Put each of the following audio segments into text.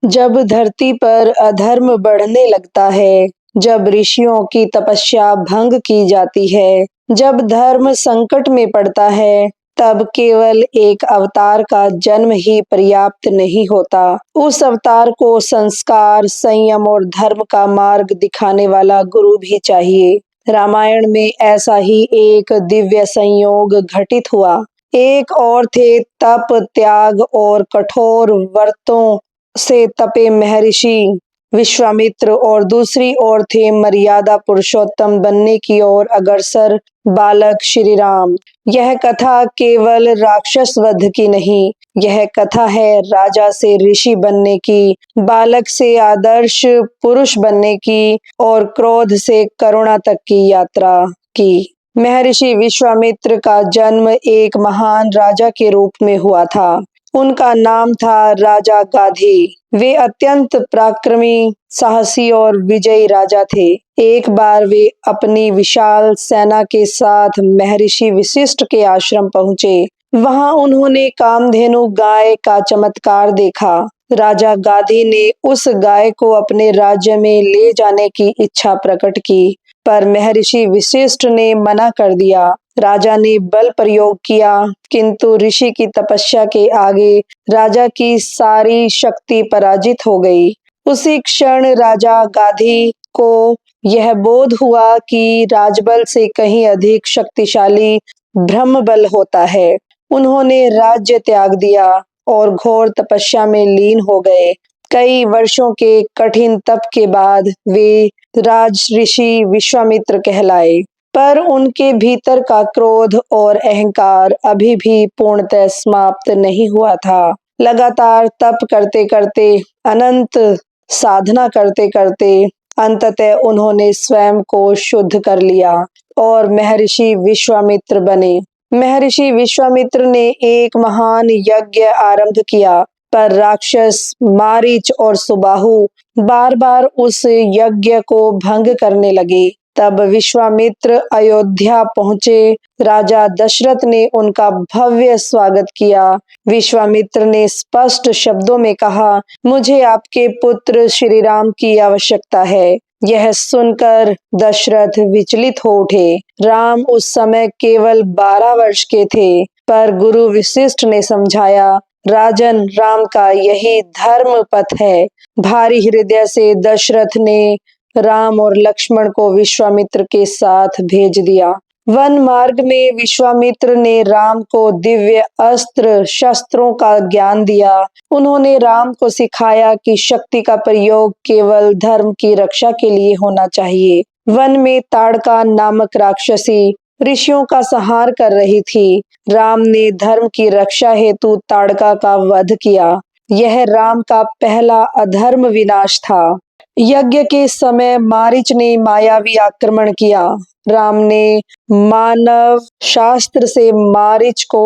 जब धरती पर अधर्म बढ़ने लगता है, जब ऋषियों की तपस्या भंग की जाती है, जब धर्म संकट में पड़ता है, तब केवल एक अवतार का जन्म ही पर्याप्त नहीं होता। उस अवतार को संस्कार, संयम और धर्म का मार्ग दिखाने वाला गुरु भी चाहिए। रामायण में ऐसा ही एक दिव्य संयोग घटित हुआ। एक और थे तप, त्याग और कठोर व्रतों से तपे महर्षि विश्वामित्र, और दूसरी ओर थे मर्यादा पुरुषोत्तम बनने की ओर अग्रसर बालक श्री राम। यह कथा केवल राक्षस वध की नहीं, यह कथा है राजा से ऋषि बनने की, बालक से आदर्श पुरुष बनने की और क्रोध से करुणा तक की यात्रा की। महर्षि विश्वामित्र का जन्म एक महान राजा के रूप में हुआ था। उनका नाम था राजा गाधी। वे अत्यंत पराक्रमी, साहसी और विजयी राजा थे। एक बार वे अपनी विशाल सेना के साथ महर्षि वशिष्ठ के आश्रम पहुंचे। वहां उन्होंने कामधेनु गाय का चमत्कार देखा। राजा गाधी ने उस गाय को अपने राज्य में ले जाने की इच्छा प्रकट की, पर महर्षि वशिष्ठ ने मना कर दिया। राजा ने बल प्रयोग किया, किंतु ऋषि की तपस्या के आगे राजा की सारी शक्ति पराजित हो गई। उसी क्षण राजा गाधी को यह बोध हुआ कि राजबल से कहीं अधिक शक्तिशाली ब्रह्म बल होता है। उन्होंने राज्य त्याग दिया और घोर तपस्या में लीन हो गए। कई वर्षों के कठिन तप के बाद वे राज ऋषि विश्वामित्र कहलाए, पर उनके भीतर का क्रोध और अहंकार अभी भी पूर्णतः समाप्त नहीं हुआ था। लगातार तप करते करते, अनंत साधना करते करते अंततः उन्होंने स्वयं को शुद्ध कर लिया और महर्षि विश्वामित्र बने। महर्षि विश्वामित्र ने एक महान यज्ञ आरंभ किया, पर राक्षस मारीच और सुबाहु बार बार उस यज्ञ को भंग करने लगे। तब विश्वामित्र अयोध्या पहुंचे। राजा दशरथ ने उनका भव्य स्वागत किया। विश्वामित्र ने स्पष्ट शब्दों में कहा, मुझे आपके पुत्र श्री राम की आवश्यकता है। यह सुनकर दशरथ विचलित हो उठे। राम उस समय केवल 12 वर्ष के थे, पर गुरु वशिष्ठ ने समझाया, राजन, राम का यही धर्म पथ है। भारी हृदय से दशरथ ने राम और लक्ष्मण को विश्वामित्र के साथ भेज दिया। वन मार्ग में विश्वामित्र ने राम को दिव्य अस्त्र शस्त्रों का ज्ञान दिया। उन्होंने राम को सिखाया कि शक्ति का प्रयोग केवल धर्म की रक्षा के लिए होना चाहिए। वन में ताड़का नामक राक्षसी ऋषियों का संहार कर रही थी। राम ने धर्म की रक्षा हेतु ताड़का का वध किया। यह राम का पहला अधर्म विनाश था। यज्ञ के समय मारीच ने मायावी आक्रमण किया। राम ने मानव शास्त्र से मारीच को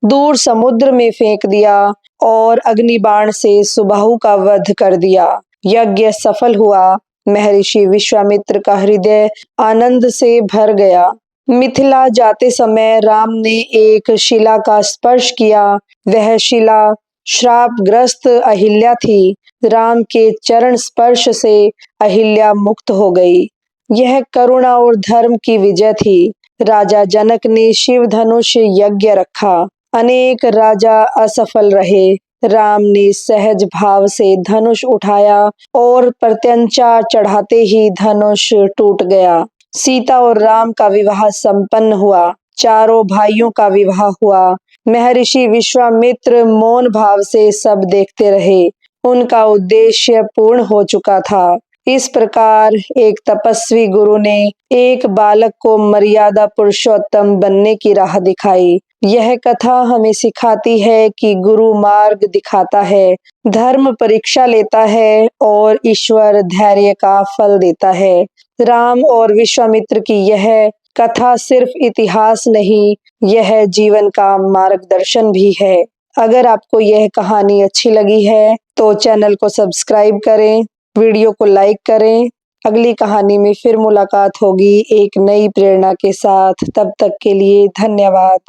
दूर समुद्र में फेंक दिया और अग्निबाण से सुबाहु का वध कर दिया। यज्ञ सफल हुआ। महर्षि विश्वामित्र का हृदय आनंद से भर गया। मिथिला जाते समय राम ने एक शिला का स्पर्श किया। वह शिला श्रापग्रस्त अहिल्या थी। राम के चरण स्पर्श से अहिल्या मुक्त हो गई। यह करुणा और धर्म की विजय थी। राजा जनक ने शिव धनुष यज्ञ रखा। अनेक राजा असफल रहे। राम ने सहज भाव से धनुष उठाया और प्रत्यंचा चढ़ाते ही धनुष टूट गया। सीता और राम का विवाह संपन्न हुआ। चारों भाइयों का विवाह हुआ। महर्षि विश्वामित्र मौन भाव से सब देखते रहे। उनका उद्देश्य पूर्ण हो चुका था। इस प्रकार एक तपस्वी गुरु ने एक बालक को मर्यादा पुरुषोत्तम बनने की राह दिखाई। यह कथा हमें सिखाती है कि गुरु मार्ग दिखाता है, धर्म परीक्षा लेता है और ईश्वर धैर्य का फल देता है। राम और विश्वामित्र की यह कथा सिर्फ इतिहास नहीं, यह जीवन का मार्गदर्शन भी है। अगर आपको यह कहानी अच्छी लगी है तो चैनल को सब्सक्राइब करें, वीडियो को लाइक करें। अगली कहानी में फिर मुलाकात होगी एक नई प्रेरणा के साथ। तब तक के लिए धन्यवाद।